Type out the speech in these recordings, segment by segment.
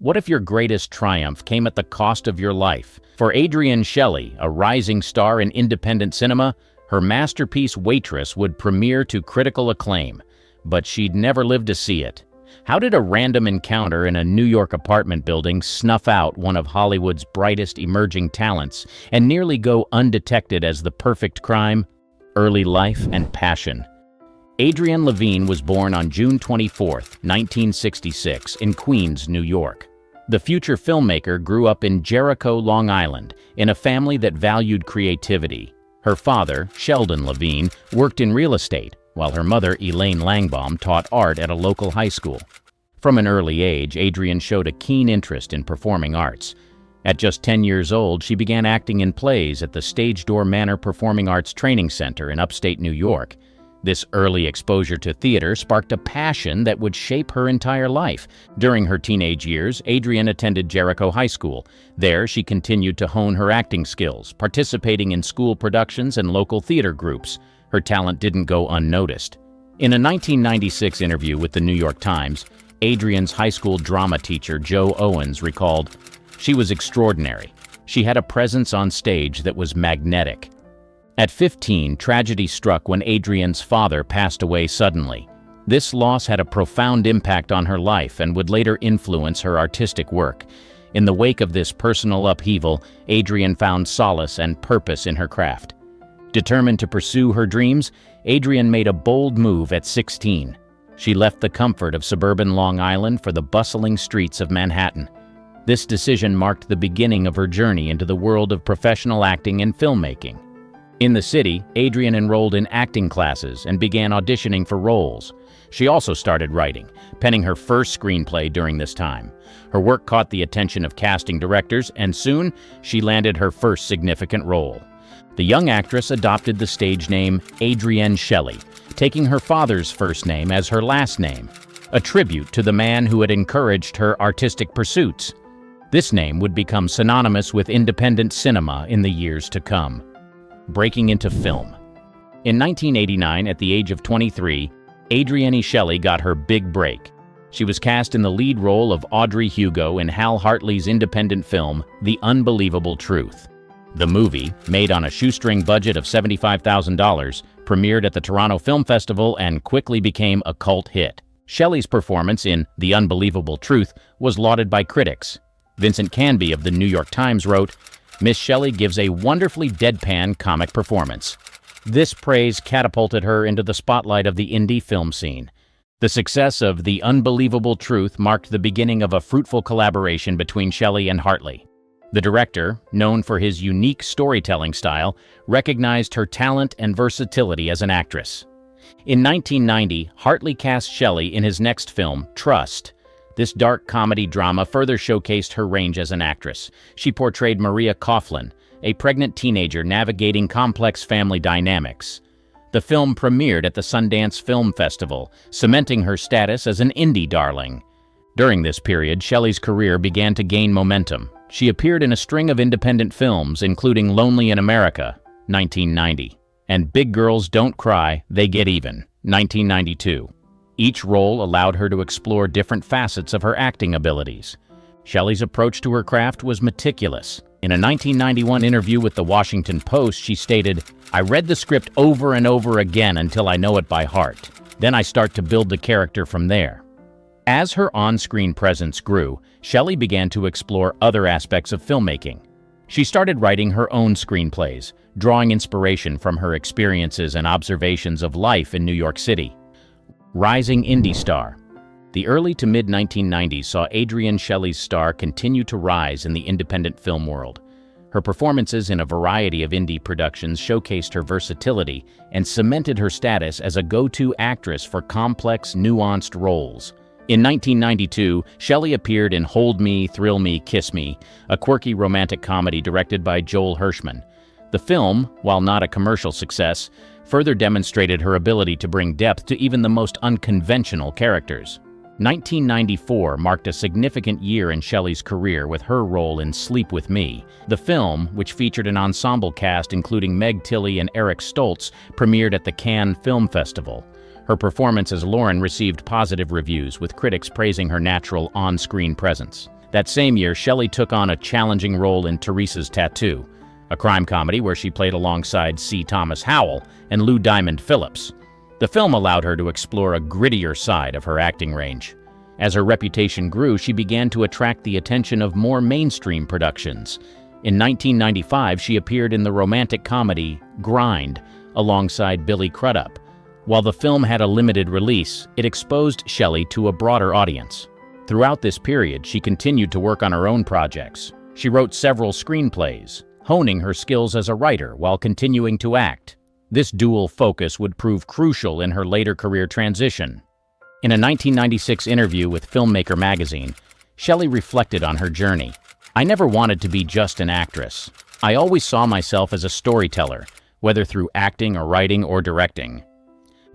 What if your greatest triumph came at the cost of your life? For Adrienne Shelly, a rising star in independent cinema, her masterpiece Waitress would premiere to critical acclaim, but she'd never live to see it. How did a random encounter in a New York apartment building snuff out one of Hollywood's brightest emerging talents and nearly go undetected as the perfect crime? Early life and passion. Adrienne Levine was born on June 24, 1966, in Queens, New York. The future filmmaker grew up in Jericho, Long Island, in a family that valued creativity. Her father, Sheldon Levine, worked in real estate, while her mother, Elaine Langbaum, taught art at a local high school. From an early age, Adrienne showed a keen interest in performing arts. At just 10 years old, she began acting in plays at the Stage Door Manor Performing Arts Training Center in upstate New York. This early exposure to theater sparked a passion that would shape her entire life. During her teenage years, Adrienne attended Jericho High School. There, she continued to hone her acting skills, participating in school productions and local theater groups. Her talent didn't go unnoticed. In a 1996 interview with the New York Times, Adrienne's high school drama teacher, Joe Owens, recalled, "She was extraordinary. She had a presence on stage that was magnetic." At 15, tragedy struck when Adrienne's father passed away suddenly. This loss had a profound impact on her life and would later influence her artistic work. In the wake of this personal upheaval, Adrienne found solace and purpose in her craft. Determined to pursue her dreams, Adrienne made a bold move at 16. She left the comfort of suburban Long Island for the bustling streets of Manhattan. This decision marked the beginning of her journey into the world of professional acting and filmmaking. In the city, Adrienne enrolled in acting classes and began auditioning for roles. She also started writing, penning her first screenplay during this time. Her work caught the attention of casting directors, and soon she landed her first significant role. The young actress adopted the stage name Adrienne Shelly, taking her father's first name as her last name, a tribute to the man who had encouraged her artistic pursuits. This name would become synonymous with independent cinema in the years to come. Breaking into film. In 1989, at the age of 23, Adrienne Shelly got her big break. She was cast in the lead role of Audrey Hugo in Hal Hartley's independent film, The Unbelievable Truth. The movie, made on a shoestring budget of $75,000, premiered at the Toronto Film Festival and quickly became a cult hit. Shelly's performance in The Unbelievable Truth was lauded by critics. Vincent Canby of the New York Times wrote, "Miss Shelly gives a wonderfully deadpan comic performance." This praise catapulted her into the spotlight of the indie film scene. The success of The Unbelievable Truth marked the beginning of a fruitful collaboration between Shelly and Hartley. The director, known for his unique storytelling style, recognized her talent and versatility as an actress. In 1990, Hartley cast Shelly in his next film, Trust. This dark comedy drama further showcased her range as an actress. She portrayed Maria Coughlin, a pregnant teenager navigating complex family dynamics. The film premiered at the Sundance Film Festival, cementing her status as an indie darling. During this period, Shelly's career began to gain momentum. She appeared in a string of independent films, including Lonely in America, 1990, and Big Girls Don't Cry, They Get Even, 1992. Each role allowed her to explore different facets of her acting abilities. Shelly's approach to her craft was meticulous. In a 1991 interview with the Washington Post, she stated, "I read the script over and over again until I know it by heart. Then I start to build the character from there." As her on-screen presence grew, Shelly began to explore other aspects of filmmaking. She started writing her own screenplays, drawing inspiration from her experiences and observations of life in New York City. Rising indie star. The early to mid-1990s saw Adrienne Shelly's star continue to rise in the independent film world. Her performances in a variety of indie productions showcased her versatility and cemented her status as a go-to actress for complex, nuanced roles. In 1992, Shelly appeared in Hold Me, Thrill Me, Kiss Me, a quirky romantic comedy directed by Joel Hirschman. The film, while not a commercial success, further demonstrated her ability to bring depth to even the most unconventional characters. 1994 marked a significant year in Shelly's career with her role in Sleep With Me. The film, which featured an ensemble cast including Meg Tilly and Eric Stoltz, premiered at the Cannes Film Festival. Her performance as Lauren received positive reviews, with critics praising her natural on-screen presence. That same year, Shelly took on a challenging role in Teresa's Tattoo, a crime comedy where she played alongside C. Thomas Howell and Lou Diamond Phillips. The film allowed her to explore a grittier side of her acting range. As her reputation grew, she began to attract the attention of more mainstream productions. In 1995, she appeared in the romantic comedy Grind alongside Billy Crudup. While the film had a limited release, it exposed Shelly to a broader audience. Throughout this period, she continued to work on her own projects. She wrote several screenplays, honing her skills as a writer while continuing to act. This dual focus would prove crucial in her later career transition. In a 1996 interview with Filmmaker magazine, Shelly reflected on her journey. "I never wanted to be just an actress. I always saw myself as a storyteller, whether through acting or writing or directing."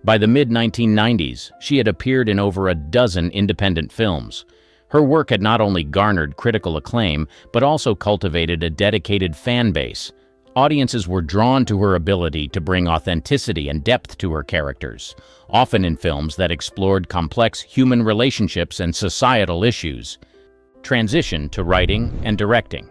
By the mid-1990s, she had appeared in over a dozen independent films. Her work had not only garnered critical acclaim, but also cultivated a dedicated fan base. Audiences were drawn to her ability to bring authenticity and depth to her characters, often in films that explored complex human relationships and societal issues. Transition to writing and directing.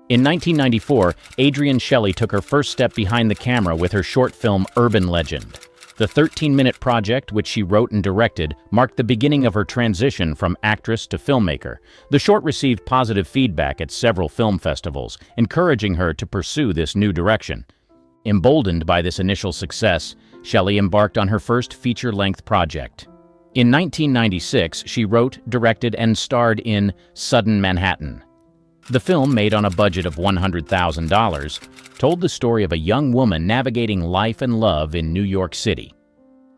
In 1994, Adrienne Shelly took her first step behind the camera with her short film Urban Legend. The 13-minute project, which she wrote and directed, marked the beginning of her transition from actress to filmmaker. The short received positive feedback at several film festivals, encouraging her to pursue this new direction. Emboldened by this initial success, Shelly embarked on her first feature-length project. In 1996, she wrote, directed, and starred in Sudden Manhattan. The film, made on a budget of $100,000, told the story of a young woman navigating life and love in New York City.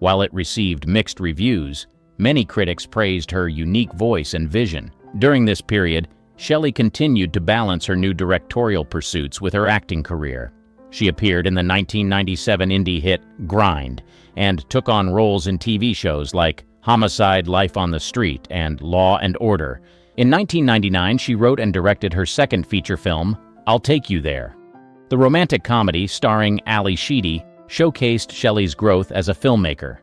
While it received mixed reviews, many critics praised her unique voice and vision. During this period, Shelly continued to balance her new directorial pursuits with her acting career. She appeared in the 1997 indie hit Grind and took on roles in TV shows like Homicide: Life on the Street and Law and Order. In 1999, she wrote and directed her second feature film, I'll Take You There. The romantic comedy, starring Ali Sheedy, showcased Shelly's growth as a filmmaker.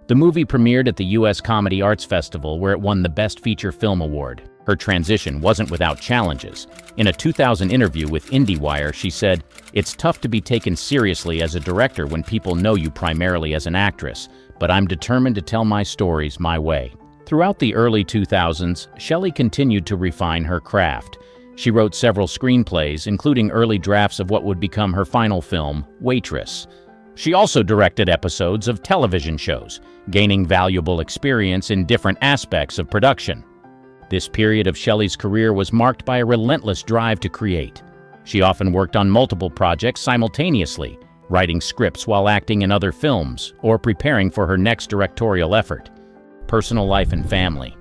The movie premiered at the U.S. Comedy Arts Festival, where it won the Best Feature Film Award. Her transition wasn't without challenges. In a 2000 interview with IndieWire, she said, "It's tough to be taken seriously as a director when people know you primarily as an actress, but I'm determined to tell my stories my way." Throughout the early 2000s, Shelly continued to refine her craft. She wrote several screenplays, including early drafts of what would become her final film, Waitress. She also directed episodes of television shows, gaining valuable experience in different aspects of production. This period of Shelly's career was marked by a relentless drive to create. She often worked on multiple projects simultaneously, writing scripts while acting in other films or preparing for her next directorial effort. Personal life and family.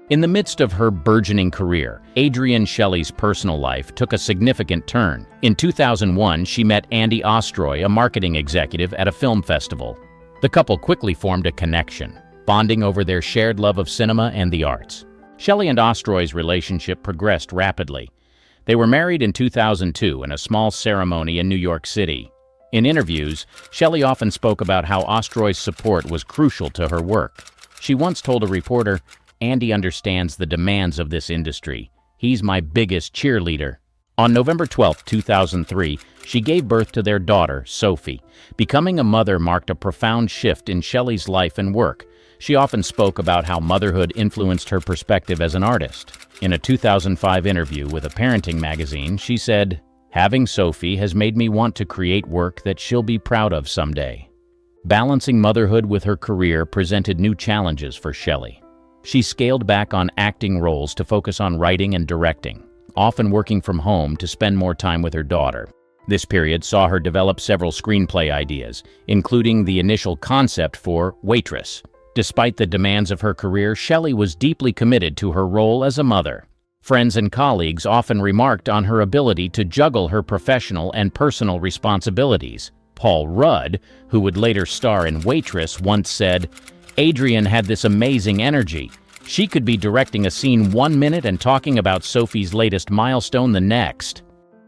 In the midst of her burgeoning career, Adrienne Shelly's personal life took a significant turn. In 2001, she met Andy Ostroy, a marketing executive at a film festival. The couple quickly formed a connection, bonding over their shared love of cinema and the arts. Shelly and Ostroy's relationship progressed rapidly. They were married in 2002 in a small ceremony in New York City. In interviews, Shelly often spoke about how Ostroy's support was crucial to her work. She once told a reporter, "Andy understands the demands of this industry. He's my biggest cheerleader." On November 12, 2003, she gave birth to their daughter, Sophie. Becoming a mother marked a profound shift in Shelly's life and work. She often spoke about how motherhood influenced her perspective as an artist. In a 2005 interview with a parenting magazine, she said, "Having Sophie has made me want to create work that she'll be proud of someday." Balancing motherhood with her career presented new challenges for Shelly. She scaled back on acting roles to focus on writing and directing, often working from home to spend more time with her daughter. This period saw her develop several screenplay ideas, including the initial concept for Waitress. Despite the demands of her career, Shelly was deeply committed to her role as a mother. Friends and colleagues often remarked on her ability to juggle her professional and personal responsibilities. Paul Rudd, who would later star in Waitress, once said, "Adrienne had this amazing energy. She could be directing a scene 1 minute and talking about Sophie's latest milestone the next."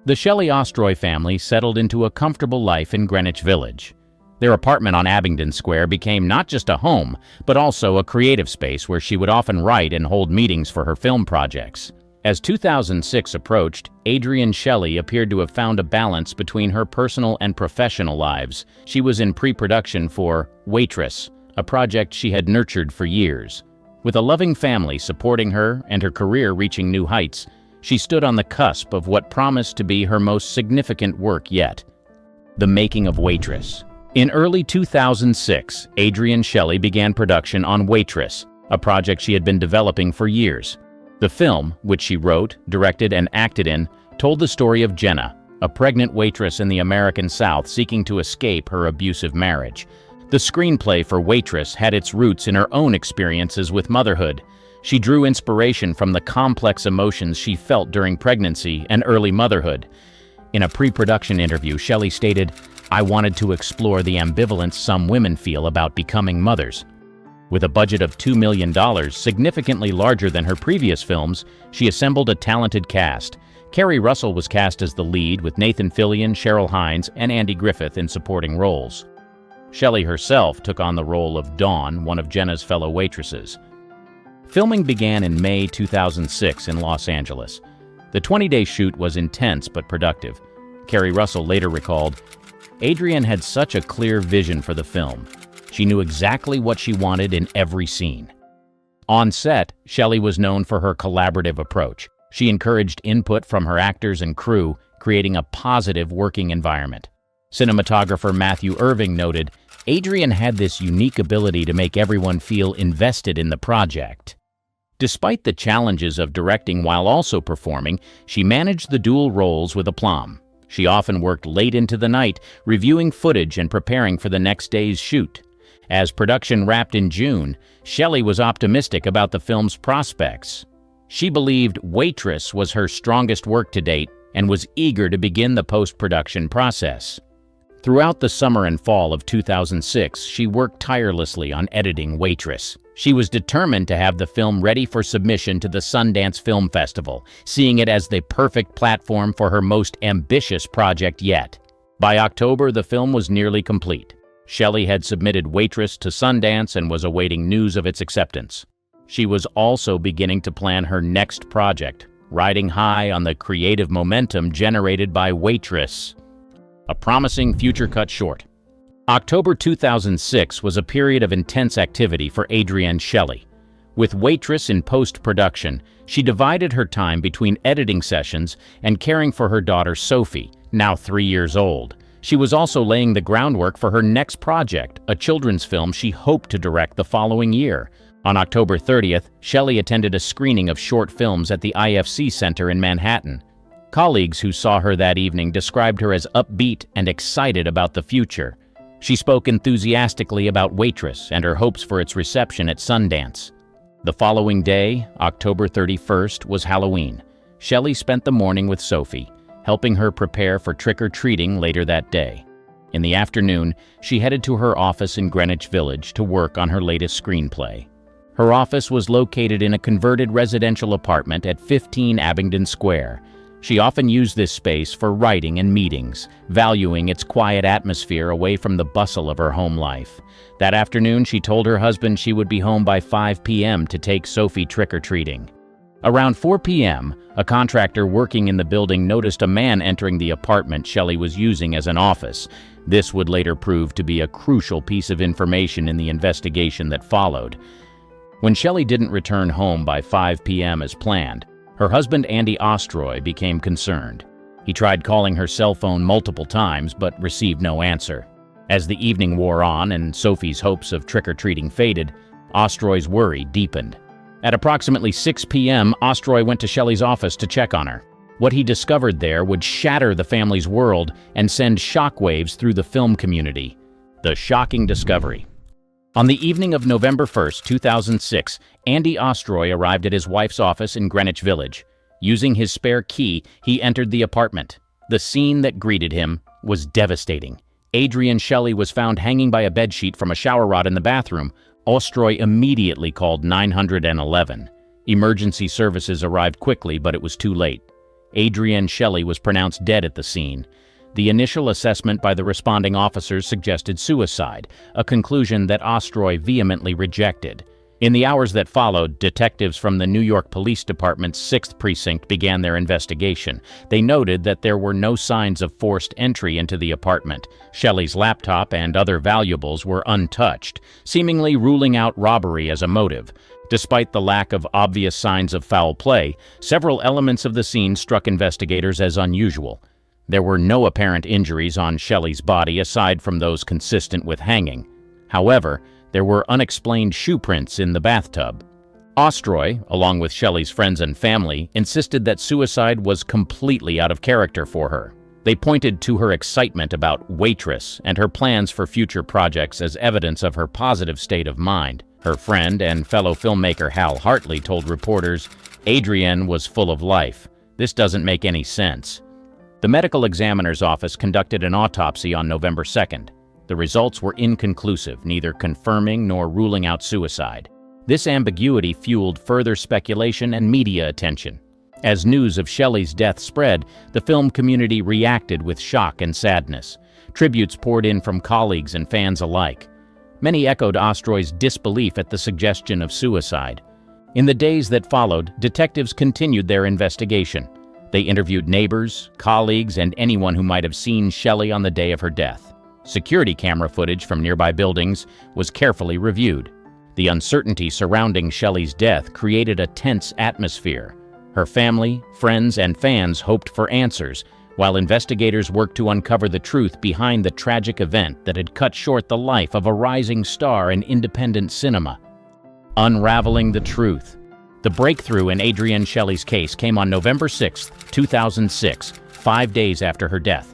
The Shelly Ostroy family settled into a comfortable life in Greenwich Village. Their apartment on Abingdon Square became not just a home, but also a creative space where she would often write and hold meetings for her film projects. As 2006 approached, Adrienne Shelly appeared to have found a balance between her personal and professional lives. She was in pre-production for Waitress, a project she had nurtured for years. With a loving family supporting her and her career reaching new heights, she stood on the cusp of what promised to be her most significant work yet: the making of Waitress. In early 2006, Adrienne Shelly began production on Waitress, a project she had been developing for years. The film, which she wrote, directed, and acted in, told the story of Jenna, a pregnant waitress in the American South seeking to escape her abusive marriage. The screenplay for Waitress had its roots in her own experiences with motherhood. She drew inspiration from the complex emotions she felt during pregnancy and early motherhood. In a pre-production interview, Shelly stated, "I wanted to explore the ambivalence some women feel about becoming mothers." With a budget of $2 million, significantly larger than her previous films, she assembled a talented cast. Kerry Russell was cast as the lead, with Nathan Fillion, Cheryl Hines, and Andy Griffith in supporting roles. Shelly herself took on the role of Dawn, one of Jenna's fellow waitresses. Filming began in May 2006 in Los Angeles. The 20-day shoot was intense but productive. Kerry Russell later recalled, "Adrienne had such a clear vision for the film. She knew exactly what she wanted in every scene." On set, Shelly was known for her collaborative approach. She encouraged input from her actors and crew, creating a positive working environment. Cinematographer Matthew Irving noted, "Adrienne had this unique ability to make everyone feel invested in the project." Despite the challenges of directing while also performing, she managed the dual roles with aplomb. She often worked late into the night, reviewing footage and preparing for the next day's shoot. As production wrapped in June, Shelly was optimistic about the film's prospects. She believed Waitress was her strongest work to date and was eager to begin the post-production process. Throughout the summer and fall of 2006, she worked tirelessly on editing Waitress. She was determined to have the film ready for submission to the Sundance Film Festival, seeing it as the perfect platform for her most ambitious project yet. By October, the film was nearly complete. Shelly had submitted Waitress to Sundance and was awaiting news of its acceptance. She was also beginning to plan her next project, riding high on the creative momentum generated by Waitress. A promising future cut short. October 2006 was a period of intense activity for Adrienne Shelly. With Waitress in post-production, she divided her time between editing sessions and caring for her daughter Sophie, now 3 years old. She was also laying the groundwork for her next project, a children's film she hoped to direct the following year. On October 30th, Shelly attended a screening of short films at the IFC Center in Manhattan. Colleagues who saw her that evening described her as upbeat and excited about the future. She spoke enthusiastically about Waitress and her hopes for its reception at Sundance. The following day, October 31st, was Halloween. Shelly spent the morning with Sophie, helping her prepare for trick-or-treating later that day. In the afternoon, she headed to her office in Greenwich Village to work on her latest screenplay. Her office was located in a converted residential apartment at 15 Abingdon Square. She often used this space for writing and meetings, valuing its quiet atmosphere away from the bustle of her home life. That afternoon, she told her husband she would be home by 5 p.m. to take Sophie trick-or-treating. Around 4 p.m., a contractor working in the building noticed a man entering the apartment Shelly was using as an office. This would later prove to be a crucial piece of information in the investigation that followed. When Shelly didn't return home by 5 p.m. as planned, her husband Andy Ostroy became concerned. He tried calling her cell phone multiple times but received no answer. As the evening wore on and Sophie's hopes of trick-or-treating faded, Ostroy's worry deepened. At approximately 6 p.m., Ostroy went to Shelly's office to check on her. What he discovered there would shatter the family's world and send shockwaves through the film community. The shocking discovery. On the evening of November 1st, 2006, Andy Ostroy arrived at his wife's office in Greenwich Village. Using his spare key, he entered the apartment. The scene that greeted him was devastating. Adrienne Shelly was found hanging by a bedsheet from a shower rod in the bathroom. Ostroy immediately called 911. Emergency services arrived quickly, but it was too late. Adrienne Shelly was pronounced dead at the scene. The initial assessment by the responding officers suggested suicide, a conclusion that Ostroy vehemently rejected. In the hours that followed, detectives from the New York Police Department's 6th Precinct began their investigation. They noted that there were no signs of forced entry into the apartment. Shelly's laptop and other valuables were untouched, seemingly ruling out robbery as a motive. Despite the lack of obvious signs of foul play, several elements of the scene struck investigators as unusual. There were no apparent injuries on Shelly's body aside from those consistent with hanging. However, there were unexplained shoe prints in the bathtub. Ostroy, along with Shelly's friends and family, insisted that suicide was completely out of character for her. They pointed to her excitement about Waitress and her plans for future projects as evidence of her positive state of mind. Her friend and fellow filmmaker Hal Hartley told reporters, "Adrienne was full of life. This doesn't make any sense." The medical examiner's office conducted an autopsy on November 2nd. The results were inconclusive, neither confirming nor ruling out suicide. This ambiguity fueled further speculation and media attention. As news of Shelly's death spread, the film community reacted with shock and sadness. Tributes poured in from colleagues and fans alike. Many echoed Ostroy's disbelief at the suggestion of suicide. In the days that followed, detectives continued their investigation. They interviewed neighbors, colleagues, and anyone who might have seen Shelly on the day of her death. Security camera footage from nearby buildings was carefully reviewed. The uncertainty surrounding Shelly's death created a tense atmosphere. Her family, friends, and fans hoped for answers, while investigators worked to uncover the truth behind the tragic event that had cut short the life of a rising star in independent cinema. Unraveling the truth. The breakthrough in Adrienne Shelly's case came on November 6, 2006, 5 days after her death.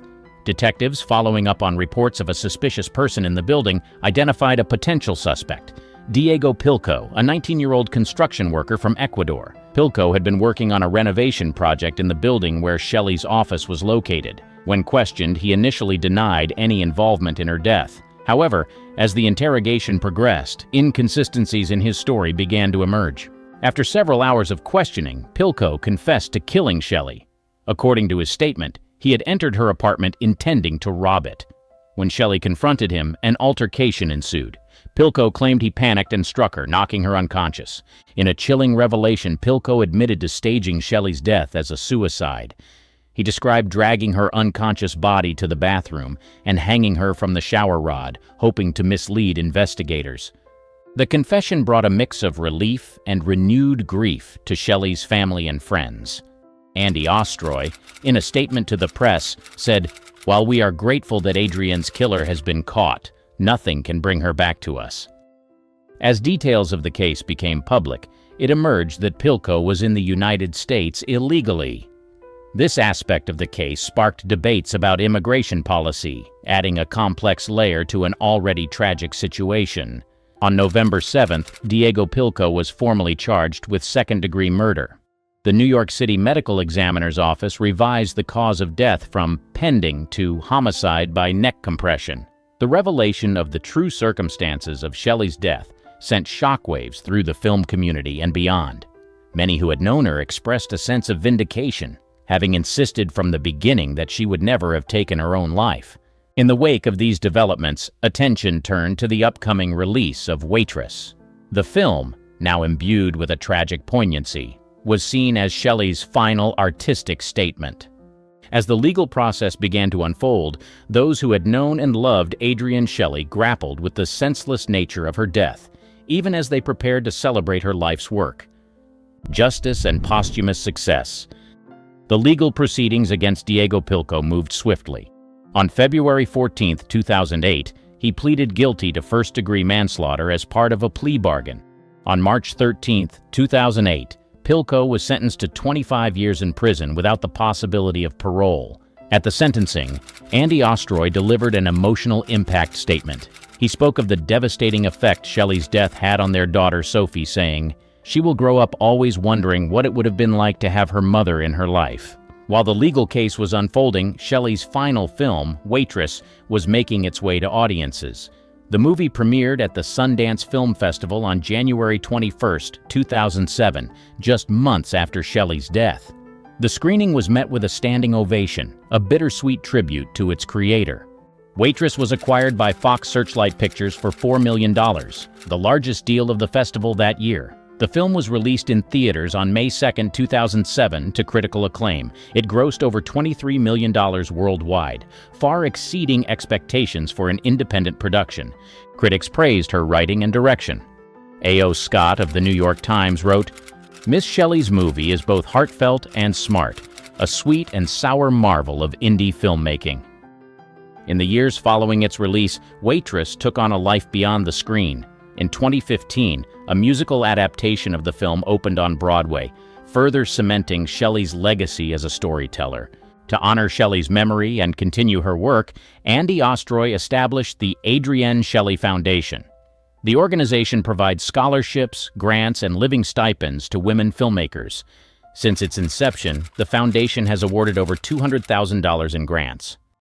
Detectives, following up on reports of a suspicious person in the building, identified a potential suspect, Diego Pilco, a 19-year-old construction worker from Ecuador. Pilco had been working on a renovation project in the building where Shelly's office was located. When questioned, he initially denied any involvement in her death. However, as the interrogation progressed, inconsistencies in his story began to emerge. After several hours of questioning, Pilco confessed to killing Shelly. According to his statement, he had entered her apartment intending to rob it. When Shelly confronted him, an altercation ensued. Pilco claimed he panicked and struck her, knocking her unconscious. In a chilling revelation, Pilco admitted to staging Shelly's death as a suicide. He described dragging her unconscious body to the bathroom and hanging her from the shower rod, hoping to mislead investigators. The confession brought a mix of relief and renewed grief to Shelly's family and friends. Andy Ostroy, in a statement to the press, said, "While we are grateful that Adrienne's killer has been caught, nothing can bring her back to us." As details of the case became public, it emerged that Pilco was in the United States illegally. This aspect of the case sparked debates about immigration policy, adding a complex layer to an already tragic situation. On November 7th, Diego Pilco was formally charged with second-degree murder. The New York City Medical Examiner's Office revised the cause of death from pending to homicide by neck compression. The revelation of the true circumstances of Shelly's death sent shockwaves through the film community and beyond. Many who had known her expressed a sense of vindication, having insisted from the beginning that she would never have taken her own life. In the wake of these developments, attention turned to the upcoming release of Waitress. The film, now imbued with a tragic poignancy, was seen as Shelly's final artistic statement. As the legal process began to unfold, those who had known and loved Adrienne Shelly grappled with the senseless nature of her death, even as they prepared to celebrate her life's work. Justice and posthumous success. The legal proceedings against Diego Pilco moved swiftly. On February 14, 2008, he pleaded guilty to first-degree manslaughter as part of a plea bargain. On March 13, 2008, Pilco was sentenced to 25 years in prison without the possibility of parole. At the sentencing, Andy Ostroy delivered an emotional impact statement. He spoke of the devastating effect Shelly's death had on their daughter Sophie, saying, "She will grow up always wondering what it would have been like to have her mother in her life." While the legal case was unfolding, Shelly's final film, Waitress, was making its way to audiences. The movie premiered at the Sundance Film Festival on January 21, 2007, just months after Shelly's death. The screening was met with a standing ovation, a bittersweet tribute to its creator. Waitress was acquired by Fox Searchlight Pictures for $4 million, the largest deal of the festival that year. The film was released in theaters on May 2, 2007 to critical acclaim. It grossed over $23 million worldwide, far exceeding expectations for an independent production. Critics praised her writing and direction. A.O. Scott of the New York Times wrote, "Miss Shelley's movie is both heartfelt and smart, a sweet and sour marvel of indie filmmaking." In the years following its release, Waitress took on a life beyond the screen. In 2015, a musical adaptation of the film opened on Broadway, further cementing Shelley's legacy as a storyteller. To honor Shelley's memory and continue her work, Andy Ostroy established the Adrienne Shelly Foundation. The organization provides scholarships, grants, and living stipends to women filmmakers. Since its inception, the foundation has awarded over $200,000 in grants.